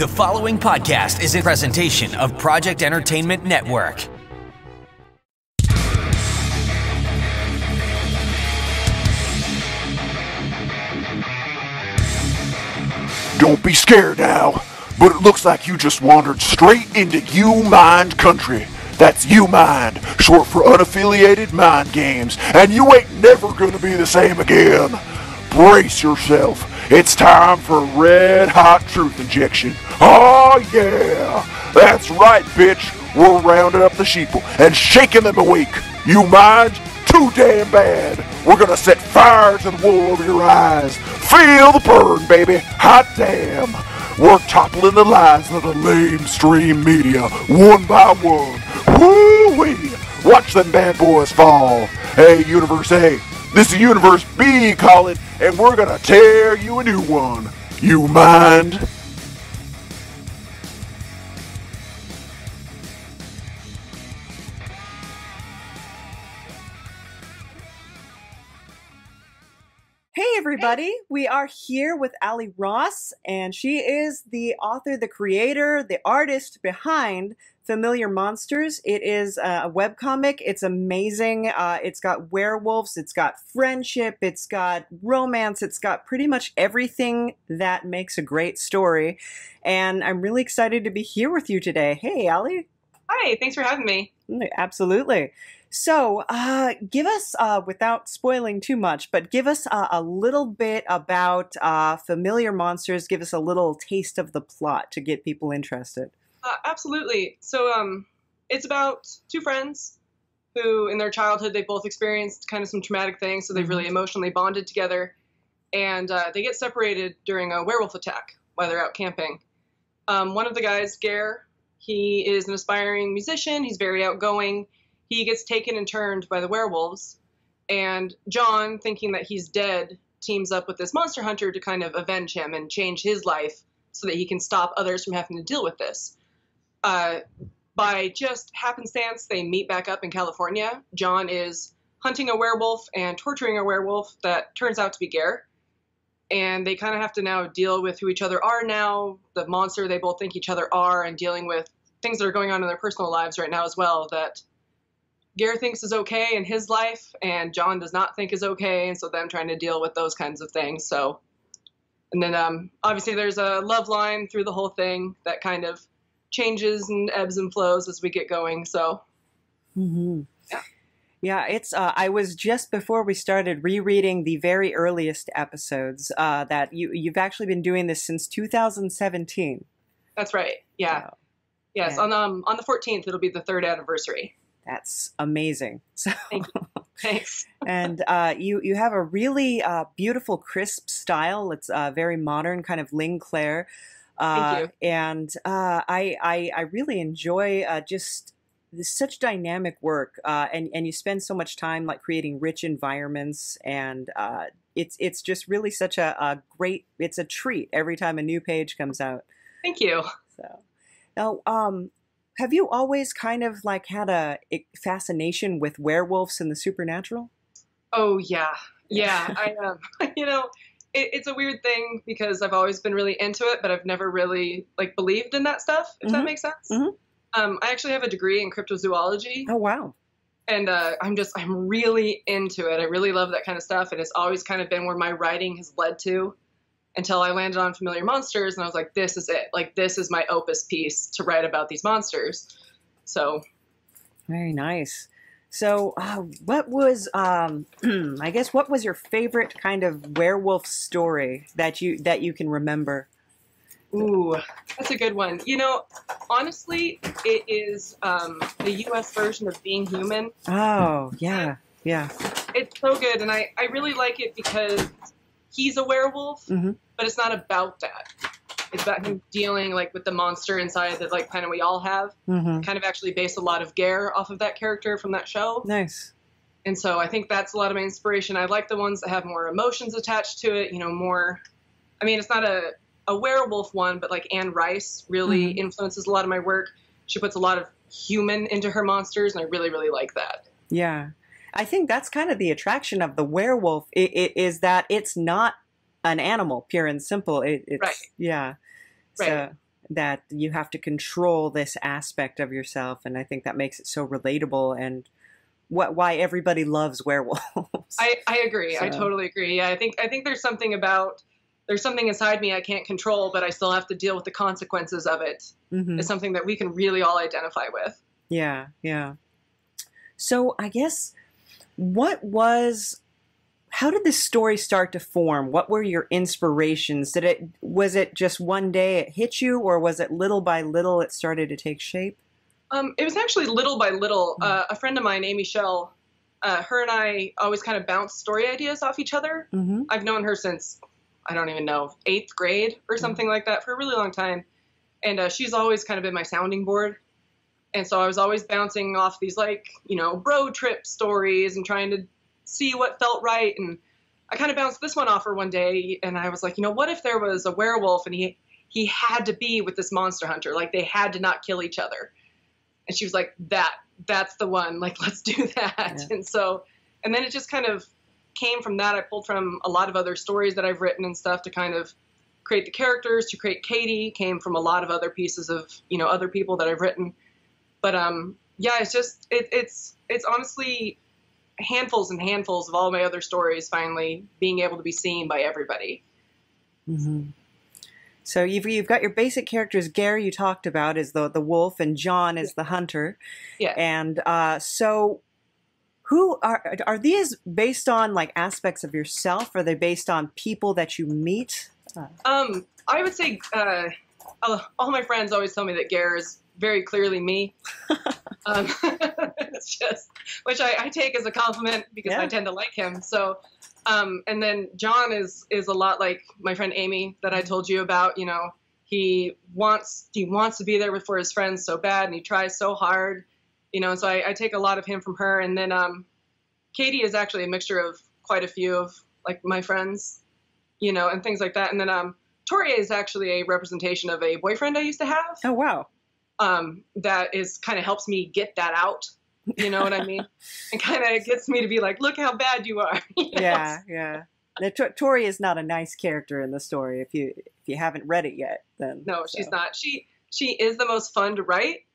The following podcast is a presentation of Project Entertainment Network. Don't be scared now, but it looks like you just wandered straight into U-Mind country. That's U-Mind, short for unaffiliated mind games, and you ain't never gonna be the same again. Brace yourself. It's time for a red-hot truth injection. Oh yeah! That's right, bitch. We're rounding up the sheeple and shaking them awake. U-Mind? Too damn bad. We're gonna set fire to the wool over your eyes. Feel the burn, baby. Hot damn. We're toppling the lies of the lamestream media, one by one. Woo-wee. Watch them bad boys fall. Hey, Universe A. This is Universe B calling, and we're gonna tear you a new one. You mind? Hey everybody, we are here with Ali Ross, and she is the author, the creator, the artist behind Familiar Monsters. It is a webcomic. It's amazing. It's got werewolves, it's got friendship, it's got romance, it's got pretty much everything that makes a great story. And I'm really excited to be here with you today. Hey, Ali. Hi, thanks for having me. Absolutely. So, give us, without spoiling too much, but give us a little bit about Familiar Monsters. Give us a little taste of the plot to get people interested. Absolutely. So, it's about two friends who, in their childhood, they both experienced kind of some traumatic things, so they've really emotionally bonded together, and they get separated during a werewolf attack while they're out camping. One of the guys, Gare, he is an aspiring musician. He's very outgoing. He gets taken and turned by the werewolves, and John, thinking that he's dead, teams up with this monster hunter to kind of avenge him and change his life so that he can stop others from having to deal with this. By just happenstance, they meet back up in California. John is hunting a werewolf and torturing a werewolf that turns out to be Gare, and they kind of have to now deal with who each other are now, the monster they both think each other are, and dealing with things that are going on in their personal lives right now as well that Gare thinks is okay in his life, and John does not think is okay, and so them trying to deal with those kinds of things. So, and then obviously there's a love line through the whole thing that kind of changes and ebbs and flows as we get going. So, Yeah, it's. I was just before we started rereading the very earliest episodes. That you've actually been doing this since 2017. That's right. Yeah. Wow. Yes. And on the 14th, it'll be the 3rd anniversary. that's amazing. So, Thank you. Thanks. and you have a really beautiful, crisp style. It's very modern, kind of Ling Claire. Thank you. And I really enjoy just such dynamic work. And you spend so much time like creating rich environments, and it's just really such a great. It's a treat every time a new page comes out. Thank you. So now, have you always kind of like had a fascination with werewolves and the supernatural? Oh yeah. Yeah. I it's a weird thing because I've always been really into it, but I've never really like believed in that stuff, if that makes sense. I actually have a degree in cryptozoology. Oh wow. And I'm really into it. I really love that kind of stuff, and it's always kind of been where my writing has led to until I landed on Familiar Monsters, and I was like, this is it. Like, this is my opus piece to write about these monsters. So. Very nice. So, what was, I guess, what was your favorite kind of werewolf story that you can remember? Ooh, that's a good one. You know, honestly, it is the U.S. version of Being Human. Oh, yeah, yeah. It's so good, and I really like it because he's a werewolf, but it's not about that. It's about him dealing like with the monster inside that like kind of we all have. Kind of actually based a lot of Gare off of that character from that show. Nice. And so I think that's a lot of my inspiration. I like the ones that have more emotions attached to it. You know, more. I mean, it's not a werewolf one, but like Anne Rice really influences a lot of my work. She puts a lot of human into her monsters, and I really, really like that. Yeah. I think that's kind of the attraction of the werewolf. It is that it's not an animal, pure and simple. It's right. Yeah. Right. So, that you have to control this aspect of yourself, and I think that makes it so relatable and why everybody loves werewolves. I agree. I totally agree. Yeah, I think there's something inside me I can't control, but I still have to deal with the consequences of it. It's something that we can really all identify with. Yeah, yeah. So I guess how did this story start to form? What were your inspirations? Was it just one day it hit you, or was it little by little it started to take shape? It was actually little by little. A friend of mine, Meixsell, her and I always kind of bounced story ideas off each other. I've known her since, I don't even know, 8th grade or something like that, for a really long time. And she's always kind of been my sounding board. And so I was always bouncing off these, like, you know, road trip stories and trying to see what felt right. And I kind of bounced this one off her one day, and I was like, you know, what if there was a werewolf and he had to be with this monster hunter? Like, they had to not kill each other. And she was like, that's the one. Like, let's do that. Yeah. And then it just kind of came from that. I pulled from a lot of other stories that I've written and stuff to kind of create the characters, to create Katie, came from a lot of other pieces of, you know, other people that I've written. But yeah, it's just, it's honestly handfuls and handfuls of all my other stories finally being able to be seen by everybody. So you've got your basic characters. Gary, you talked about, is the wolf, and John is the hunter. Yeah. And so who are these based on, like, aspects of yourself? Are they based on people that you meet? I would say all my friends always tell me that Gare is very clearly me. It's just, which I take as a compliment because I tend to like him. So, and then John is a lot like my friend Amy that I told you about. You know, he wants to be there for his friends so bad, and he tries so hard. You know, and so I take a lot of him from her. And then Katie is actually a mixture of quite a few of, like, my friends, you know, and things like that. And then Tori is actually a representation of a boyfriend I used to have. Oh, wow. That is kind of helps me get that out. You know what I mean? And kind of gets me to be like, look how bad you are. You know? Yeah, yeah. Now, Tori is not a nice character in the story. If you haven't read it yet, then no, she's not. She is the most fun to write.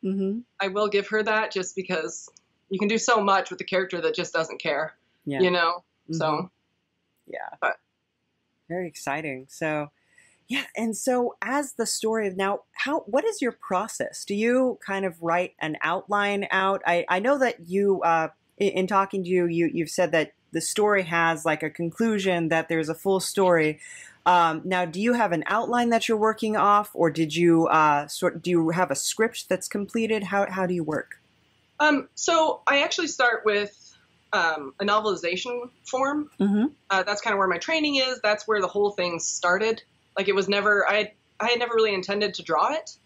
I will give her that, just because you can do so much with a character that just doesn't care. Yeah. You know. So. Yeah. But very exciting. So. Yeah, and so as the story of now, what is your process? Do you kind of write an outline out? I know that you, in talking to you, you've said that the story has, like, a conclusion, that there's a full story. Now, do you have an outline that you're working off, or did you do you have a script that's completed? How do you work? So I actually start with a novelization form. That's kind of where my training is. That's where the whole thing started. Like, it was never, I had never really intended to draw it.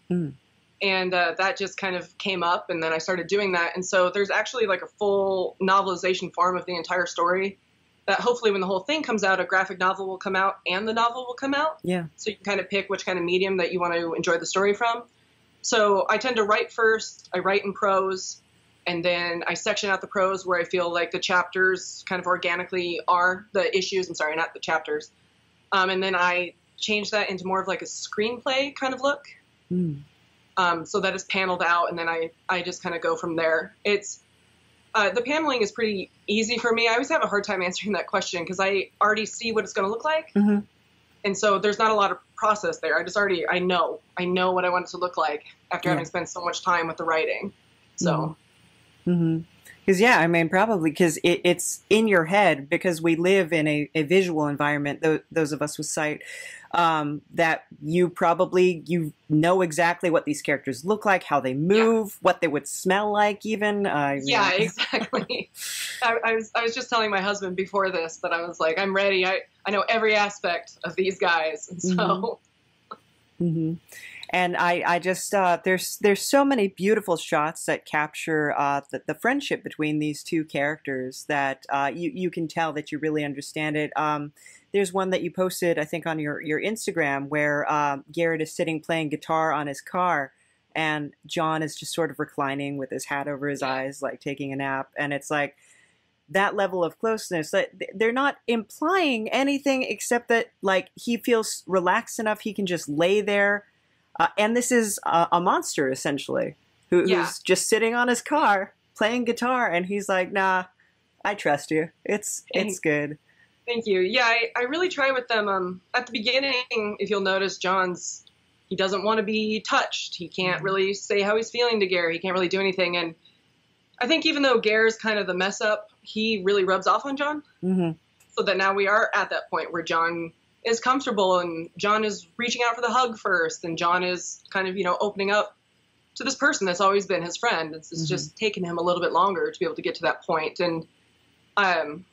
And that just kind of came up, and then I started doing that. And so there's actually, like, a full novelization form of the entire story that hopefully when the whole thing comes out, a graphic novel will come out and the novel will come out. Yeah. So you can kind of pick which kind of medium that you want to enjoy the story from. So I tend to write first. I write in prose, and then I section out the prose where I feel like the chapters kind of organically are the issues. I'm sorry, not the chapters. And then I change that into more of, like, a screenplay kind of look. So that is paneled out, and then I just kind of go from there. It's the paneling is pretty easy for me. I always have a hard time answering that question because I already see what it's going to look like. And so there's not a lot of process there. I know what I want it to look like after having spent so much time with the writing. So. Because, yeah, I mean, probably because it's in your head, because we live in a visual environment, those of us with sight, that you know exactly what these characters look like, how they move, what they would smell like even. Yeah, exactly. I was just telling my husband before this that I was like, I'm ready. I know every aspect of these guys. And so. And I just, there's so many beautiful shots that capture the friendship between these two characters that you can tell that you really understand it. There's one that you posted, I think, on your Instagram where Garrett is sitting playing guitar on his car, and John is just sort of reclining with his hat over his eyes, like taking a nap. And it's like that level of closeness that they're not implying anything except that, like, he feels relaxed enough he can just lay there. And this is a monster, essentially, who's just sitting on his car playing guitar, and he's like, nah, I trust you. It's good. Thank you. Yeah, I really try with them. At the beginning, if you'll notice, he doesn't want to be touched. He can't really say how he's feeling to Gare. He can't really do anything. And I think even though Gare's kind of the mess up, he really rubs off on John. Mm-hmm. So that now we are at that point where John is comfortable and John is reaching out for the hug first. And John is kind of, opening up to this person that's always been his friend. It's just taken him a little bit longer to be able to get to that point. And I'm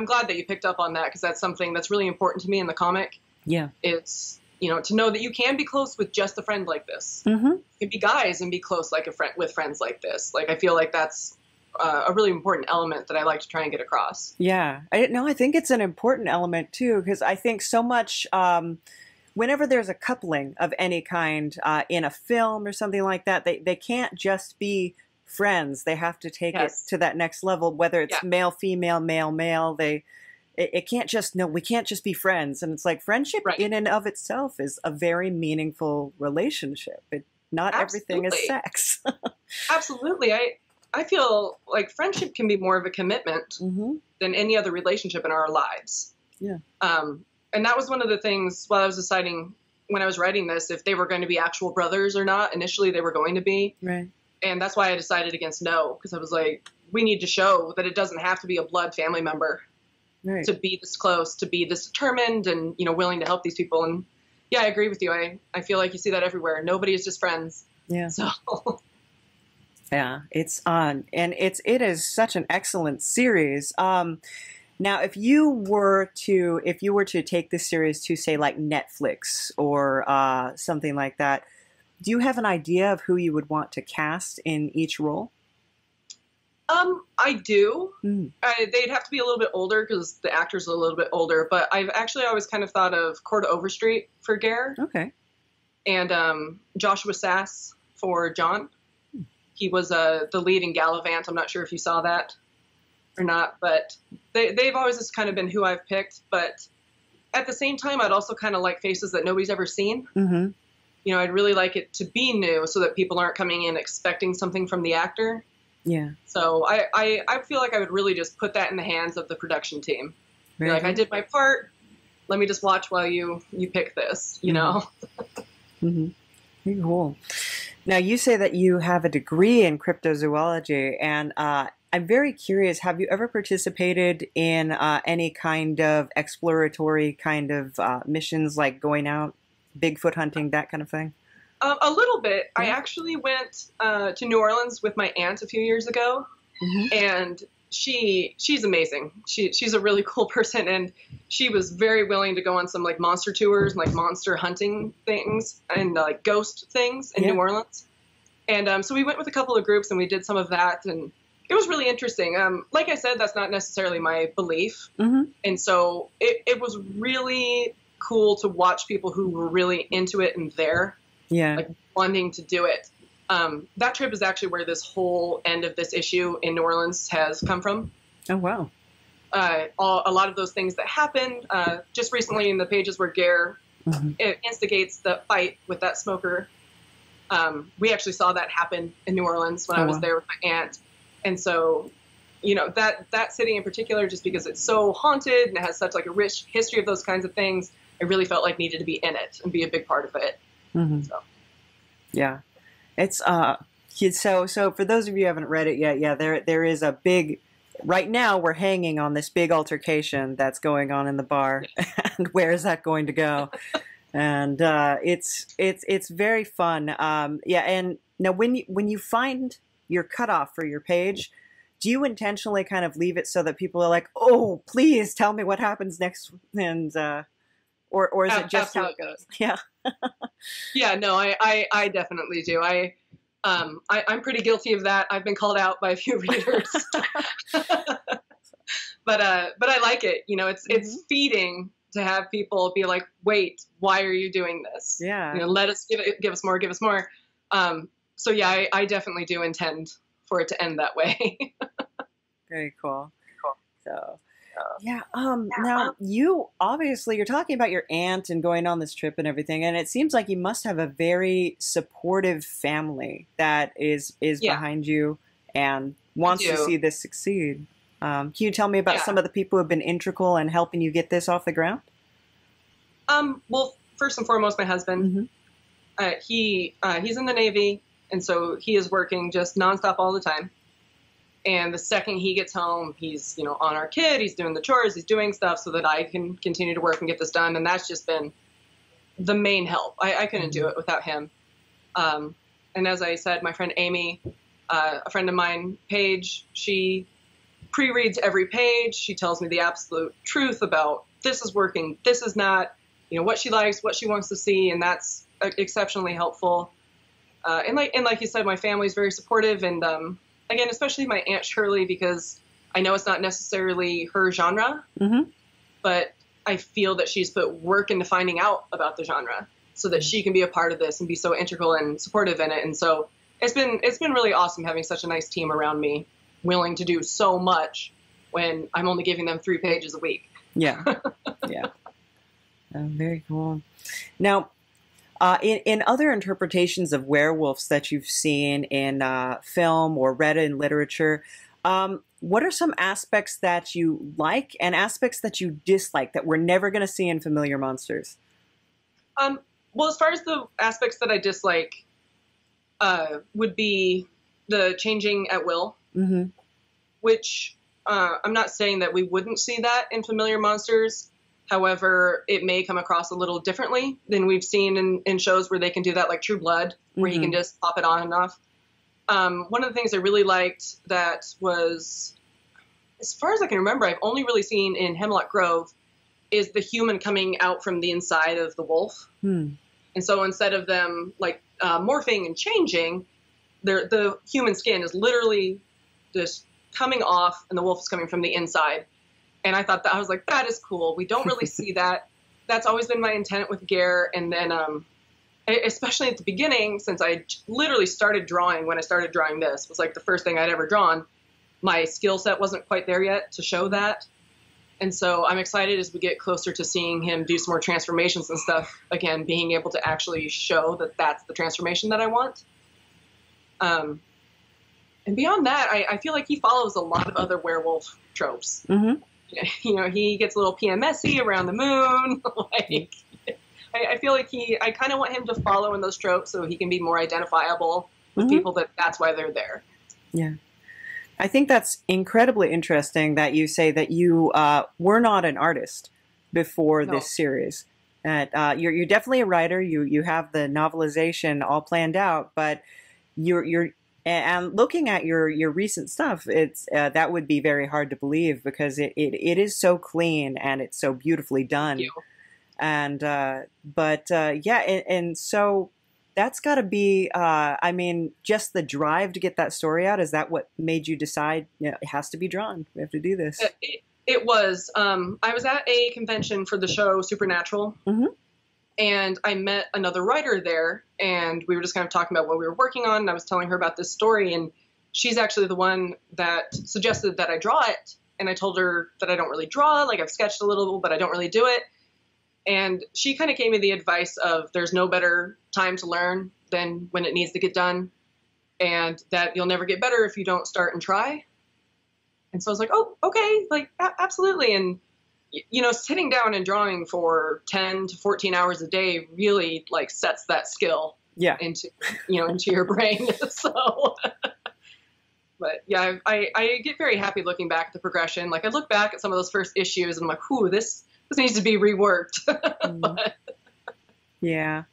glad that you picked up on that, because that's something that's really important to me in the comic. Yeah. It's, to know that you can be close with just a friend like this. Mm-hmm. You can be guys and be close like with friends like this. Like, I feel like that's a really important element that I like to try and get across. Yeah. I think it's an important element too, because I think so much, whenever there's a coupling of any kind in a film or something like that, they can't just be friends. They have to take it to that next level, whether it's male, female, male, male. We can't just be friends. And it's like friendship in and of itself is a very meaningful relationship. Not everything is sex. Absolutely. I feel like friendship can be more of a commitment than any other relationship in our lives. Yeah. And that was one of the things while I was deciding when I was writing this, if they were going to be actual brothers or not. Initially, they were going to be. Right. And that's why I decided against no, because I was like, we need to show that it doesn't have to be a blood family member to be this close, to be this determined and, willing to help these people. And yeah, I agree with you. I feel like you see that everywhere. Nobody is just friends. Yeah. So. Yeah, it's on. And it is such an excellent series. Now, if you were to take this series to, say, like Netflix or something like that, do you have an idea of who you would want to cast in each role? I do. They'd have to be a little bit older because the actors are a little bit older. But I've actually always kind of thought of Corda Overstreet for Gare. Okay. And Joshua Sass for John. He was the lead in Gallivant. I'm not sure if you saw that or not, but they've always just kind of been who I've picked. But at the same time, I'd also kind of like faces that nobody's ever seen. Mm-hmm. I'd really like it to be new so that people aren't coming in expecting something from the actor. Yeah. So I feel like I would really just put that in the hands of the production team. Be like, I did my part. Let me just watch while you pick this, Mm-hmm. Very cool. Now, you say that you have a degree in cryptozoology, and I'm very curious, have you ever participated in any kind of exploratory kind of missions, like going out, Bigfoot hunting, that kind of thing? A little bit. I actually went to New Orleans with my aunt a few years ago, and she's amazing. She's a really cool person, and she was very willing to go on some like monster tours, like monster hunting things and like ghost things in New Orleans. And so we went with a couple of groups and we did some of that, and it was really interesting. Like I said, that's not necessarily my belief, and so it was really cool to watch people who were really into it and there, like wanting to do it. That trip is actually where this whole end of this issue in New Orleans has come from. Oh, wow. A lot of those things that happened just recently in the pages where Gare instigates the fight with that smoker. We actually saw that happen in New Orleans when I was there with my aunt. And so, that city in particular, just because it's so haunted and it has such like a rich history of those kinds of things, I really felt like needed to be in it and be a big part of it. So. Yeah. It's so for those of you who haven't read it yet, there is a big, right now we're hanging on this big altercation that's going on in the bar, and where is that going to go? And it's very fun. And now when you find your cutoff for your page, do you intentionally kind of leave it so that people are like, oh, please tell me what happens next, and or is it just Absolutely. how it goes? Yeah. Yeah, no, I definitely do. I'm pretty guilty of that. I've been called out by a few readers, but I like it. It's feeding to have people be like, wait, why are you doing this? Yeah. Let us give us more. So yeah, I definitely do intend for it to end that way. Very cool. So, Yeah. Now you obviously you're talking about your aunt and going on this trip and everything, and it seems like you must have a very supportive family that is Yeah, behind you and I wants to do. see this succeed. Can you tell me about Yeah. some of the people who have been integral in helping you get this off the ground? Well, first and foremost, my husband. Hmm. He's in the Navy, and so he is working just nonstop all the time. And the second he gets home, he's, on our kid, he's doing the chores, he's doing stuff so that I can continue to work and get this done. And that's just been the main help. I couldn't do it without him. And as I said, my friend Amy, a friend of mine, Paige, she pre-reads every page. She tells me the absolute truth about this is working, this is not, what she likes, what she wants to see. And that's exceptionally helpful. And like you said, my family's very supportive. And, again, especially my Aunt Shirley, because I know it's not necessarily her genre, but I feel that she's put work into finding out about the genre so that she can be a part of this and be so integral and supportive in it. And so it's been really awesome having such a nice team around me, willing to do so much when I'm only giving them 3 pages a week. Yeah. Yeah. Very cool. Now, in other interpretations of werewolves that you've seen in film or read in literature, what are some aspects that you like and aspects that you dislike that we're never going to see in Familiar Monsters? Well, as far as the aspects that I dislike, would be the changing at will, which I'm not saying that we wouldn't see that in Familiar Monsters. However, it may come across a little differently than we've seen in shows where they can do that, like True Blood, where he can just pop it on and off. One of the things I really liked that was, as far as I can remember, I've only really seen in Hemlock Grove, is the human coming out from the inside of the wolf. And so instead of them morphing and changing, the human skin is literally just coming off and the wolf is coming from the inside. And I thought that, I was like, that is cool. We don't really see that. That's always been my intent with Gare. And then, especially at the beginning, since I literally started drawing, when I started drawing this, was like the first thing I'd ever drawn, my skill set wasn't quite there yet to show that. And so I'm excited as we get closer to seeing him do some more transformations and stuff, again, being able to actually show that that's the transformation that I want. And beyond that, I feel like he follows a lot of other werewolf tropes. He gets a little PMSy around the moon. I feel like I kind of want him to follow in those tropes so he can be more identifiable with people that's why they're there. Yeah. I think that's incredibly interesting that you say that you were not an artist before this series. That you're definitely a writer. You have the novelization all planned out, but you're and looking at your recent stuff, it's that would be very hard to believe because it is so clean and it's so beautifully done. Thank you. And and so that's got to be I mean, just the drive to get that story out. Is that what made you decide it has to be drawn? We have to do this. It was. I was at a convention for the show Supernatural. And I met another writer there, and we were just kind of talking about what we were working on, and I was telling her about this story, and she's actually the one that suggested that I draw it, and I told her that I don't really draw, like I've sketched a little, but I don't really do it, and she kind of gave me the advice of there's no better time to learn than when it needs to get done, and that you'll never get better if you don't start and try. And so I was like, oh, okay, like, absolutely, and sitting down and drawing for 10 to 14 hours a day really like sets that skill into your brain. So, but yeah, I get very happy looking back at the progression. Like I look back at some of those first issues and I'm like, ooh, this needs to be reworked. But, yeah.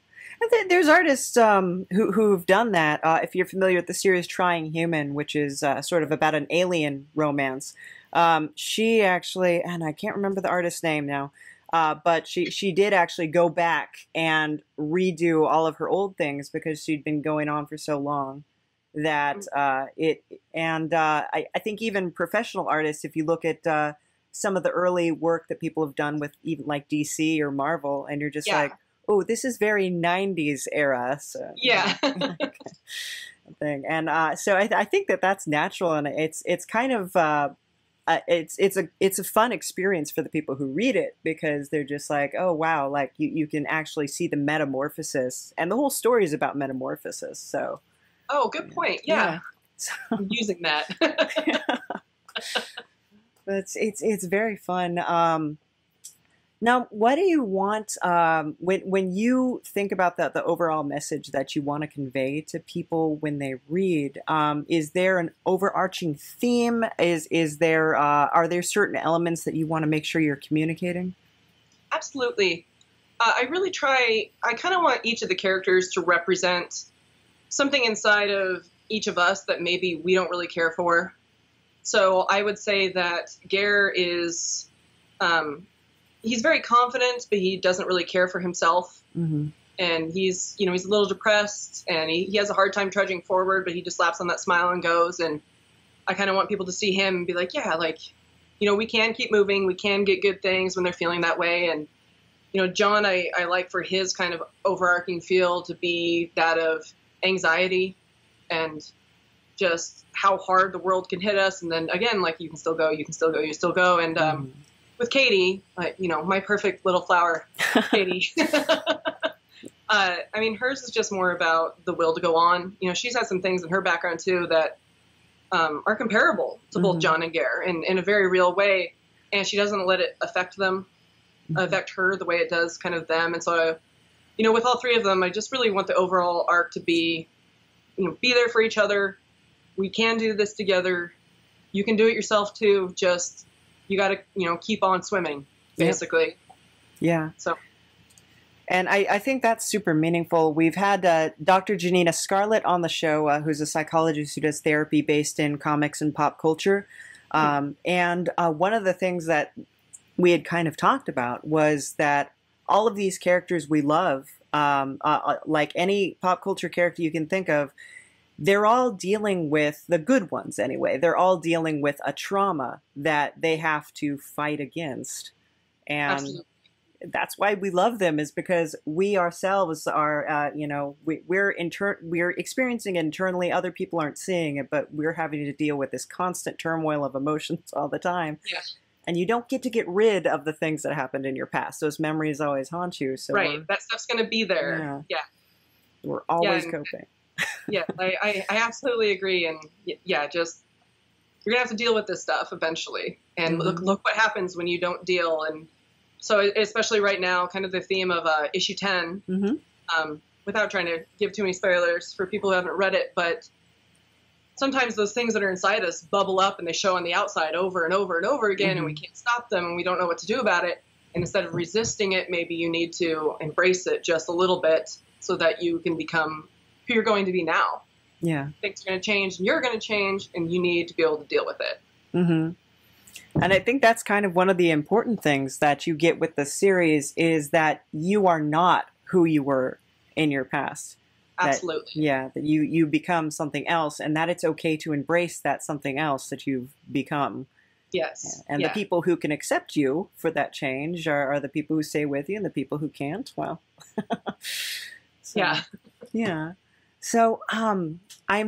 And there's artists who've done that. If you're familiar with the series Trying Human, which is sort of about an alien romance, she actually, and I can't remember the artist's name now, but she did actually go back and redo all of her old things because she'd been going on for so long that I think even professional artists, if you look at some of the early work that people have done with even like DC or Marvel, and you're just like, oh, this is very 90s era. So, thing. And so I think that's natural, and it's kind of it's a fun experience for the people who read it, because they're just like, oh wow, like you can actually see the metamorphosis, and the whole story is about metamorphosis. So, oh, good point. Yeah, So, I'm using that. but it's very fun. Now, what do you want when you think about the overall message that you want to convey to people when they read? Is there an overarching theme? Is there are there certain elements that you want to make sure you're communicating? Absolutely. I really try. I kind of want each of the characters to represent something inside of each of us that maybe we don't really care for. So I would say that Gare is. He's very confident, but he doesn't really care for himself. Mm-hmm. And he's a little depressed, and he has a hard time trudging forward, but he just slaps on that smile and goes. And I kind of want people to see him and be like, yeah, like, we can keep moving. We can get good things when they're feeling that way. And, John, I like for his kind of overarching feel to be that of anxiety and just how hard the world can hit us. And then again, like, you can still go, you can still go, you still go. And, with Katie, my perfect little flower, Katie. I mean, hers is just more about the will to go on. She's had some things in her background too that are comparable to both John and Gare in a very real way, and she doesn't let it affect them, affect her the way it does kind of them. And so, with all three of them, I just really want the overall arc to be, be there for each other. We can do this together. You can do it yourself too. Just you got to, keep on swimming, basically. Yeah. So, and I think that's super meaningful. We've had Dr. Janina Scarlett on the show, who's a psychologist who does therapy based in comics and pop culture. And one of the things that we had kind of talked about was that all of these characters we love, like any pop culture character you can think of, they're all dealing with, the good ones anyway, they're all dealing with a trauma that they have to fight against. And absolutely. That's why we love them, is because we ourselves are, we're experiencing it internally. Other people aren't seeing it, but we're having to deal with this constant turmoil of emotions all the time. Yeah. And you don't get to get rid of the things that happened in your past. Those memories always haunt you. So right, that stuff's going to be there. Yeah. We're always coping. Yeah, I absolutely agree. And yeah, just you're gonna have to deal with this stuff eventually. And look what happens when you don't deal. And so, especially right now, kind of the theme of issue 10, without trying to give too many spoilers for people who haven't read it, but sometimes those things that are inside us bubble up and they show on the outside over and over and over again, and we can't stop them and we don't know what to do about it. And instead of resisting it, maybe you need to embrace it just a little bit so that you can become who you're going to be now. Yeah. Things are going to change and you're going to change, and you need to be able to deal with it. And I think that's kind of one of the important things that you get with the series, is that you are not who you were in your past. Absolutely. That you become something else, and that it's okay to embrace that something else that you've become. Yes. And the people who can accept you for that change are the people who stay with you, and the people who can't, well. Yeah. So I'm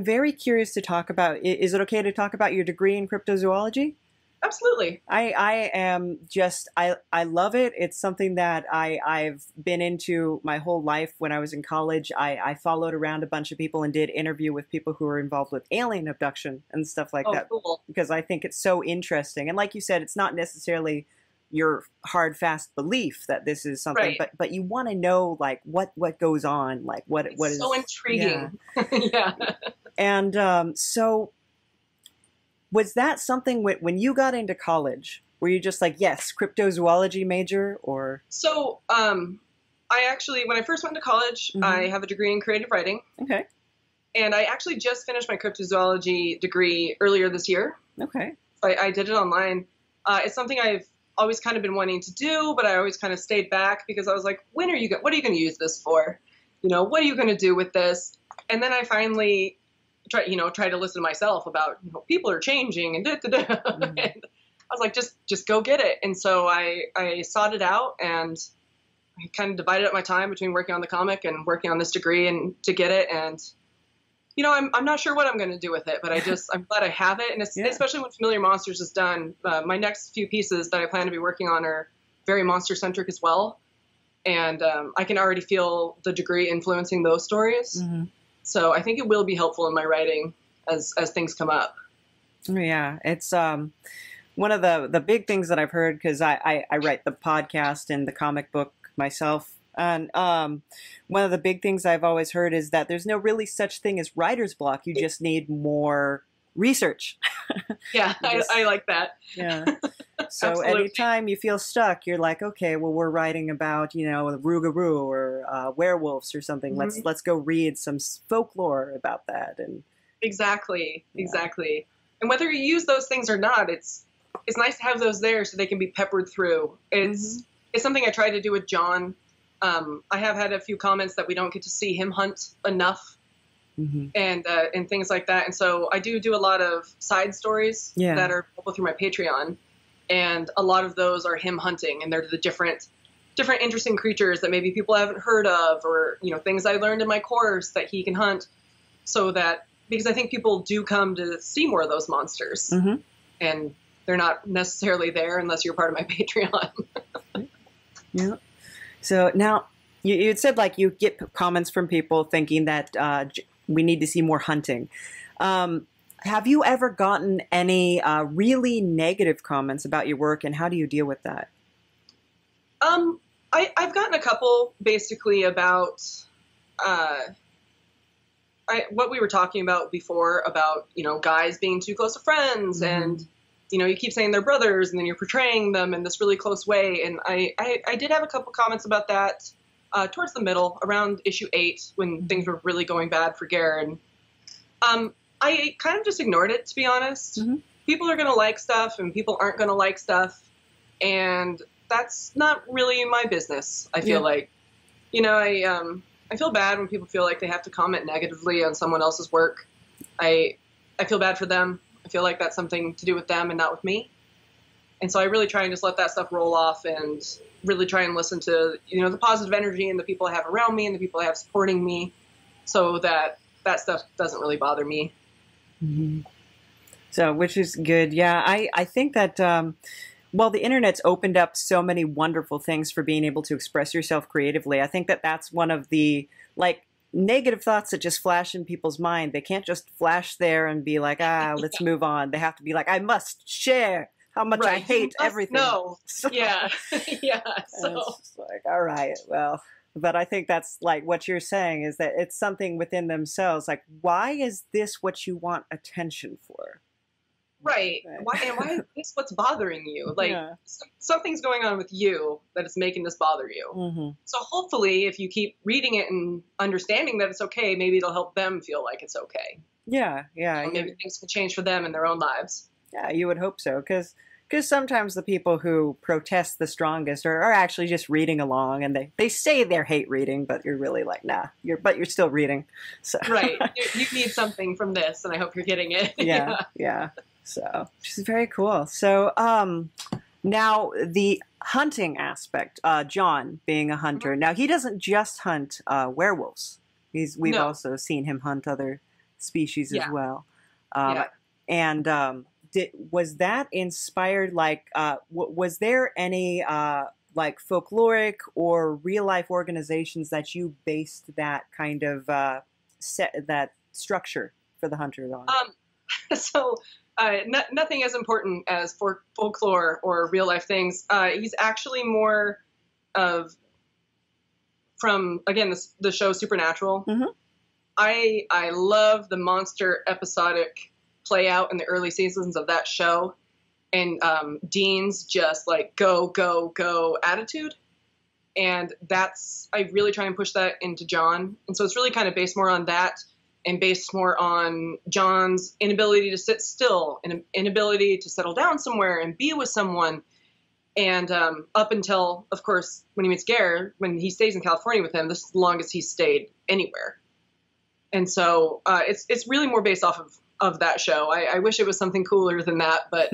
very curious to talk about, is it okay to talk about your degree in cryptozoology? Absolutely. I am just, I love it. It's something that I've been into my whole life. When I was in college, I followed around a bunch of people and did interview with people who were involved with alien abduction and stuff like that. Cool. Because I think it's so interesting. And like you said, it's not necessarily your hard, fast belief that this is something, but you want to know, like, what goes on, like what is so intriguing. Yeah. And so was that something when you got into college, were you just like, yes, cryptozoology major, or? So I actually, when I first went to college, I have a degree in creative writing. Okay. And I actually just finished my cryptozoology degree earlier this year. Okay. I did it online. It's something I've always kind of been wanting to do, but I always kind of stayed back because I was like, what are you going to use this for? What are you going to do with this? And then I finally try to listen to myself about, people are changing and And I was like, just go get it. And so I sought it out, and I kind of divided up my time between working on the comic and working on this degree and to get it. And you know, I'm not sure what I'm going to do with it, but I'm glad I have it. And especially when Familiar Monsters is done, my next few pieces that I plan to be working on are very monster centric as well. And I can already feel the degree influencing those stories. Mm-hmm. So I think it will be helpful in my writing as things come up. Yeah, it's one of the big things that I've heard, because I write the podcast and the comic book myself. And one of the big things I've always heard is that there's no really such thing as writer's block. You just need more research. Yeah, I like that. Yeah. So anytime you feel stuck, you're like, okay, well, we're writing about, the Rougarou or werewolves or something. Mm-hmm. Let's go read some folklore about that. And exactly. And whether you use those things or not, it's nice to have those there so they can be peppered through. It's something I try to do with John. I have had a few comments that we don't get to see him hunt enough. Mm-hmm. And things like that. And so I do a lot of side stories that are available through my Patreon. And a lot of those are him hunting, and they're the different interesting creatures that maybe people haven't heard of, or, things I learned in my course that he can hunt, so that, because I think people do come to see more of those monsters, and they're not necessarily there unless you're part of my Patreon. Yeah. So now you had said, like, you get comments from people thinking that we need to see more hunting. Have you ever gotten any really negative comments about your work, and how do you deal with that? I've gotten a couple, basically, about what we were talking about before, about, guys being too close to friends, and, you keep saying they're brothers, and then you're portraying them in this really close way. And I did have a couple comments about that towards the middle, around issue 8, when things were really going bad for Garen. I kind of just ignored it, to be honest. People are going to like stuff, and people aren't going to like stuff, and that's not really my business, I feel like. I feel bad when people feel like they have to comment negatively on someone else's work. I feel bad for them. I feel like that's something to do with them and not with me. And so I really try and just let that stuff roll off, and really try and listen to, the positive energy and the people I have around me and the people I have supporting me, so that stuff doesn't really bother me. So, which is good. Yeah, I think that, the internet's opened up so many wonderful things for being able to express yourself creatively. I think that that's one of the, negative thoughts that just flash in people's mind. They can't just flash there and be like, let's move on. They have to be like, I must share how much I hate everything. No. So, yeah. Yeah. So it's like, all right, well. But I think that's like what you're saying, is that it's something within themselves. Like, why is this what you want attention for? Right. Why is this what's bothering you? Like, something's going on with you that is making this bother you. So hopefully, if you keep reading it and understanding that it's okay, maybe it'll help them feel like it's okay. Yeah. Maybe things can change for them in their own lives. Yeah, you would hope so, because sometimes the people who protest the strongest are actually just reading along, and they say they hate reading, but you're really like, nah, you're still reading. So. Right. You need something from this, and I hope you're getting it. Yeah. So, which is very cool. So, now the hunting aspect, John being a hunter. Now, he doesn't just hunt werewolves. We've also seen him hunt other species as well. And was that inspired, was there any folkloric or real life organizations that you based that kind of that structure for the hunters on? Nothing as important as folklore or real life things. He's actually more of, from, again, the show Supernatural. I love the monster episodic play out in the early seasons of that show, and Dean's just like go attitude, and I really try and push that into John. And so it's really kind of based more on that, and based more on John's inability to sit still, and inability to settle down somewhere and be with someone. And up until, of course, when he meets Gare, when he stays in California with him, this is the longest he's stayed anywhere. And so it's really more based off of that show. I wish it was something cooler than that, but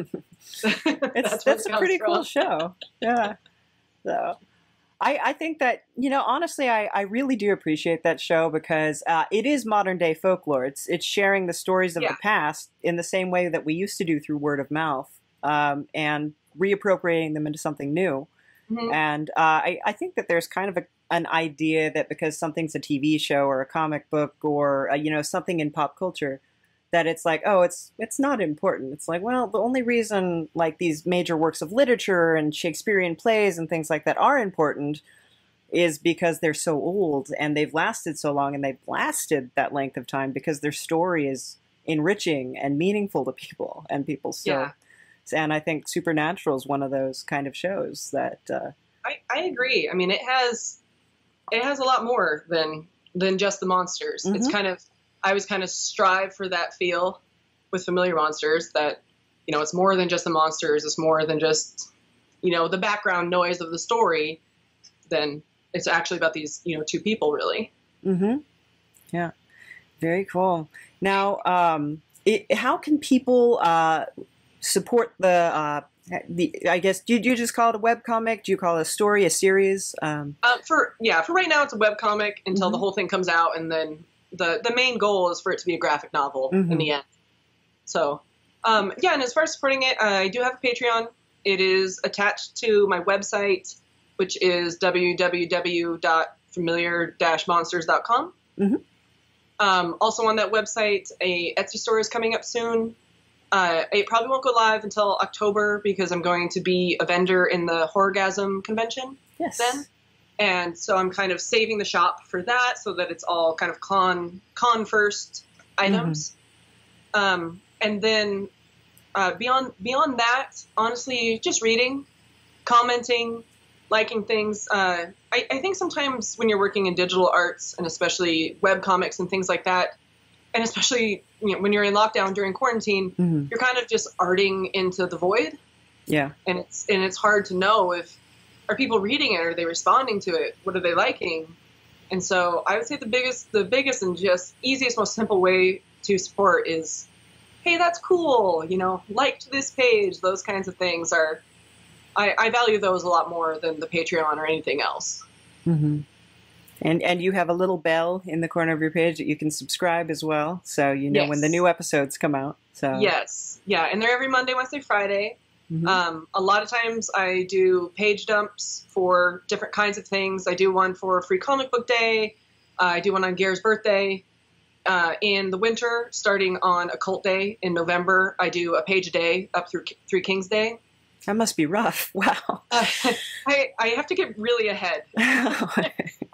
that's a pretty cool show. Yeah. So, I think that, honestly, I really do appreciate that show because it is modern day folklore. It's sharing the stories of the past in the same way that we used to do through word of mouth, and reappropriating them into something new. Mm-hmm. And I think that there's kind of an idea that because something's a TV show or a comic book or, something in pop culture, that it's like, oh, it's not important. It's like, well, the only reason like these major works of literature and Shakespearean plays and things like that are important is because they're so old and they've lasted so long and they've lasted that length of time because their story is enriching and meaningful to people and people still. Yeah. And I think Supernatural is one of those kind of shows that. I agree. I mean, it has a lot more than just the monsters. Mm-hmm. It's kind of. I always kind of strive for that feel with Familiar Monsters that, it's more than just the monsters. It's more than just, the background noise of the story. Then it's actually about these, two people, really. Mm-hmm. Yeah. Very cool. Now, how can people support the I guess, do you just call it a webcomic? Do you call it a story, a series? For right now, it's a webcomic until the whole thing comes out, and then the main goal is for it to be a graphic novel in the end. So, and as far as supporting it, I do have a Patreon. It is attached to my website, which is www.familiar-monsters.com. Mm-hmm. Also on that website, a Etsy store is coming up soon. It probably won't go live until October because I'm going to be a vendor in the Horrorgasm convention then. And so I'm kind of saving the shop for that so that it's all kind of con first items. Mm-hmm. And then beyond that, honestly, just reading, commenting, liking things. I think sometimes when you're working in digital arts and especially web comics and things like that, and especially when you're in lockdown during quarantine, you're kind of just arting into the void. Yeah. And it's hard to know if are people reading it? Are they responding to it? What are they liking? And so I would say the biggest and just easiest, most simple way to support is, hey, that's cool. Liked this page. Those kinds of things are, I value those a lot more than the Patreon or anything else. Mm-hmm. And you have a little bell in the corner of your page that you can subscribe as well. So when the new episodes come out. So yes. Yeah. And they're every Monday, Wednesday, Friday. Mm-hmm. A lot of times I do page dumps for different kinds of things. I do one for Free Comic Book Day. I do one on Gare's birthday. In the winter, starting on Occult Day in November, I do a page a day up through Three Kings Day. That must be rough. Wow. I have to get really ahead.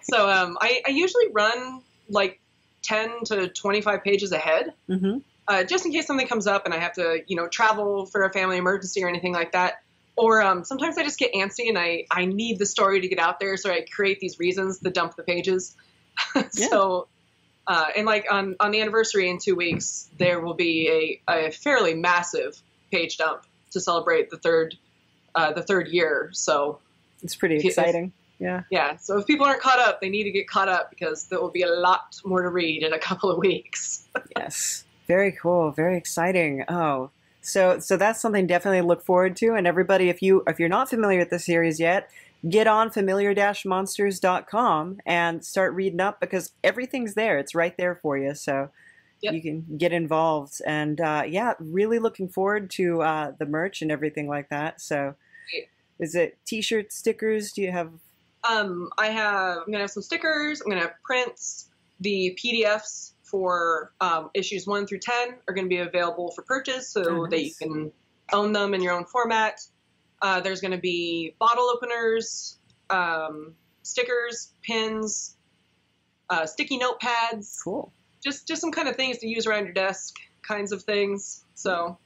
So I usually run like 10 to 25 pages ahead. Mm-hmm. Just in case something comes up and I have to, travel for a family emergency or anything like that. Or sometimes I just get antsy and I need the story to get out there, so I create these reasons to dump the pages. So, and like on the anniversary in 2 weeks, there will be a fairly massive page dump to celebrate the third year. So it's pretty exciting. Yeah. Yeah. So if people aren't caught up, they need to get caught up because there will be a lot more to read in a couple of weeks. Yes. Very cool. Very exciting. Oh, so that's something definitely to look forward to. And everybody, if you're not familiar with the series yet, get on familiar-monsters.com and start reading up because everything's there. It's right there for you. So you can get involved. And really looking forward to the merch and everything like that. So is it T-shirts, stickers? Do you have? I'm going to have some stickers. I'm going to have prints. The PDFs for issues 1 through 10 are going to be available for purchase so that you can own them in your own format. There's going to be bottle openers, stickers, pins, sticky notepads. Cool. Just some kind of things to use around your desk, kinds of things. So,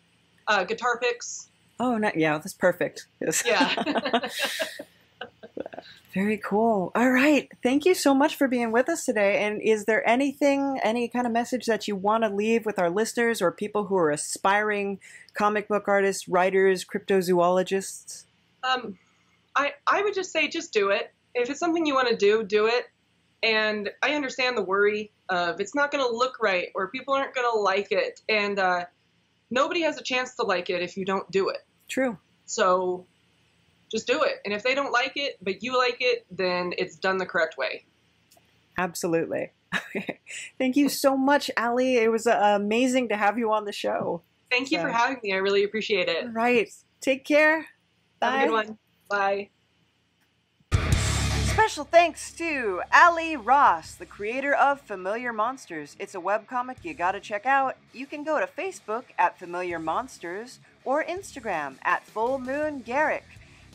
guitar picks. Oh, that's perfect. Yes. Yeah. Very cool. All right. Thank you so much for being with us today. And is there any kind of message that you want to leave with our listeners or people who are aspiring comic book artists, writers, cryptozoologists? I would just say, just do it. If it's something you want to do, do it. And I understand the worry of it's not going to look right or people aren't going to like it. And nobody has a chance to like it if you don't do it. True. So just do it. And if they don't like it, but you like it, then it's done the correct way. Absolutely. Thank you so much, Allie. It was amazing to have you on the show. Thank you for having me. I really appreciate it. All right. Take care. Bye. Have a good one. Bye. Special thanks to Allie Ross, the creator of Familiar Monsters. It's a webcomic you gotta check out. You can go to Facebook at Familiar Monsters or Instagram at Full Moon Garrick.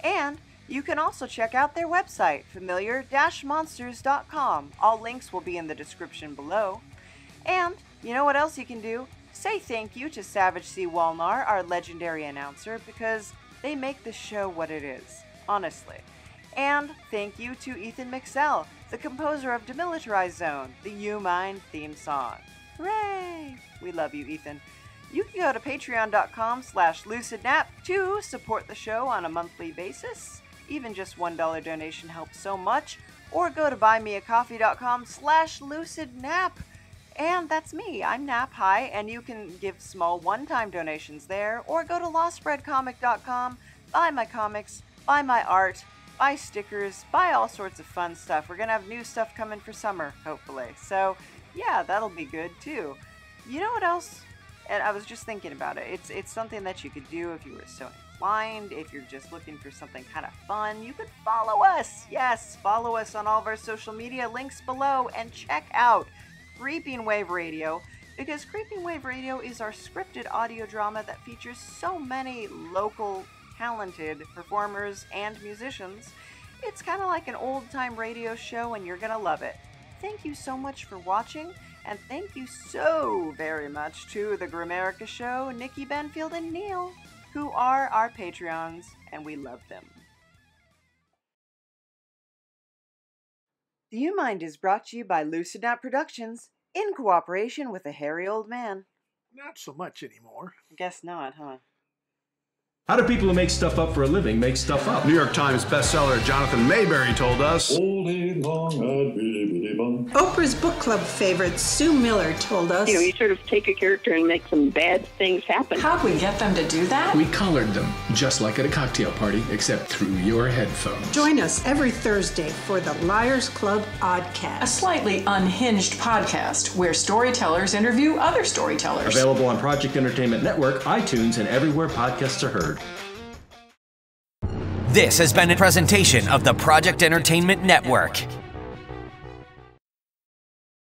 And you can also check out their website, familiar-monsters.com. All links will be in the description below. And you know what else you can do? Say thank you to Savage C. Walnar, our legendary announcer, because they make this show what it is, honestly. And thank you to Ethan Meixsell, the composer of Demilitarized Zone, the You Mind theme song. Hooray! We love you, Ethan. You can go to patreon.com/lucidnap to support the show on a monthly basis. Even just $1 donation helps so much. Or go to buymeacoffee.com/lucidnap. And that's me. I'm Nap High, and you can give small one-time donations there, or go to lostbreadcomic.com, buy my comics, buy my art, buy stickers, buy all sorts of fun stuff. We're going to have new stuff coming for summer, hopefully. So, yeah, that'll be good, too. You know what else? And I was just thinking about it. It's something that you could do if you were so inclined, if you're just looking for something kind of fun. You could follow us. Yes, follow us on all of our social media, links below, and check out Creeping Wave Radio, because Creeping Wave Radio is our scripted audio drama that features so many local talented performers and musicians. It's kind of like an old-time radio show, and you're gonna love it. Thank you so much for watching, and thank you so very much to the Grimerica Show, Nikki Benfield and Neil, who are our Patreons, and we love them. The You Mind is brought to you by Lucid Nap Productions, in cooperation with a hairy old man. Not so much anymore. Guess not, huh? How do people who make stuff up for a living make stuff up? New York Times bestseller Jonathan Mayberry told us. Oprah's book club favorite Sue Miller told us. You sort of take a character and make some bad things happen. How'd we get them to do that? We collared them, just like at a cocktail party, except through your headphones. Join us every Thursday for the Liars Club Oddcast, a slightly unhinged podcast where storytellers interview other storytellers. Available on Project Entertainment Network, iTunes, and everywhere podcasts are heard. This has been a presentation of the Project Entertainment Network.